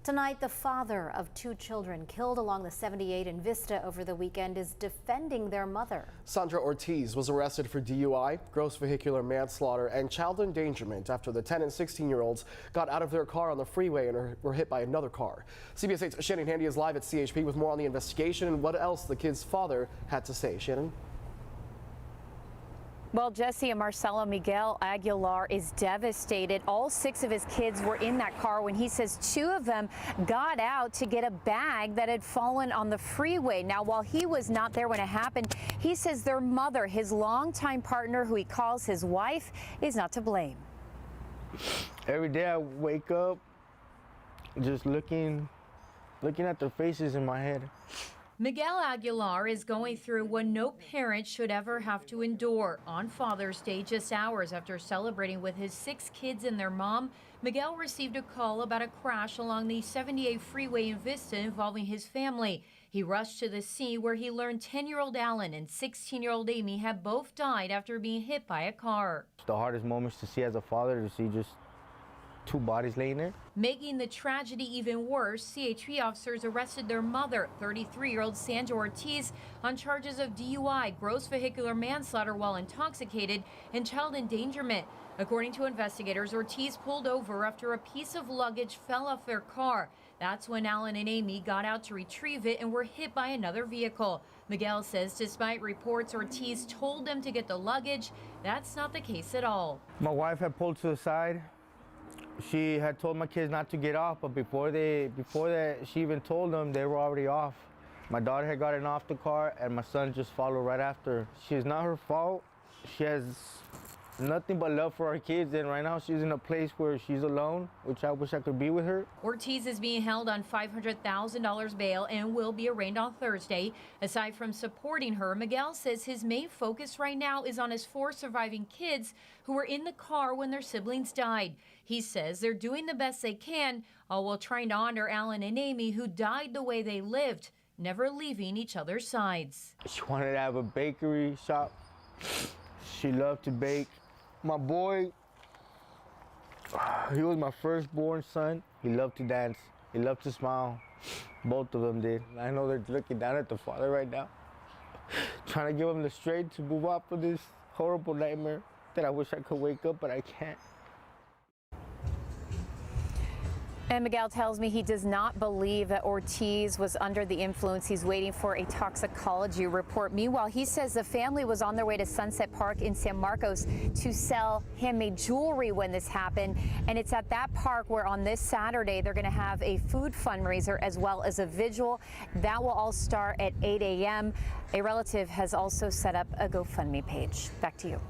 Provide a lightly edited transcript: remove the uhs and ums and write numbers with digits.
Tonight, the father of 2 children killed along the 78 in Vista over the weekend is defending their mother. Sandra Ortiz was arrested for DUI, gross vehicular manslaughter, and child endangerment after the 10 and 16-year-olds got out of their car on the freeway and were hit by another car. CBS 8's Shannon Handy is live at CHP with more on the investigation and what else the kid's father had to say. Shannon? Well, Jesse and Marcelo, Miguel Aguilar is devastated. All 6 of his kids were in that car when he says 2 of them got out to get a bag that had fallen on the freeway. Now, while he was not there when it happened, he says their mother, his longtime partner, who he calls his wife, is not to blame. Every day I wake up just looking at their faces in my head. Miguel Aguilar is going through what no parent should ever have to endure. On Father's Day, just hours after celebrating with his 6 kids and their mom, Miguel received a call about a crash along the 78 freeway in Vista involving his family. He rushed to the scene where he learned 10-year-old Alan and 16-year-old Amy had both died after being hit by a car. The hardest moments to see as a father, to see just 2 bodies laying there. Making the tragedy even worse, CHP officers arrested their mother, 33-year-old Sandra Ortiz, on charges of DUI, gross vehicular manslaughter while intoxicated, and child endangerment. According to investigators, Ortiz pulled over after a piece of luggage fell off their car. That's when Alan and Amy got out to retrieve it and were hit by another vehicle. Miguel says despite reports Ortiz told them to get the luggage, that's not the case at all. My wife had pulled to the side. She had told my kids not to get off, but before that she even told them, they were already off. My daughter had gotten off the car and my son just followed right after. It's not her fault. She has nothing but love for our kids, and right now she's in a place where she's alone, which I wish I could be with her. Ortiz is being held on $500,000 bail and will be arraigned on Thursday. Aside from supporting her, Miguel says his main focus right now is on his 4 surviving kids who were in the car when their siblings died. He says they're doing the best they can, all while trying to honor Alan and Amy, who died the way they lived, never leaving each other's sides. She wanted to have a bakery shop. She loved to bake. My boy, he was my firstborn son. He loved to dance. He loved to smile. Both of them did. I know they're looking down at the father right now, trying to give him the strength to move up from this horrible nightmare that I wish I could wake up, but I can't. And Miguel tells me he does not believe that Ortiz was under the influence. He's waiting for a toxicology report. Meanwhile, he says the family was on their way to Sunset Park in San Marcos to sell handmade jewelry when this happened. And it's at that park where on this Saturday they're going to have a food fundraiser as well as a vigil. That will all start at 8 a.m. A relative has also set up a GoFundMe page. Back to you.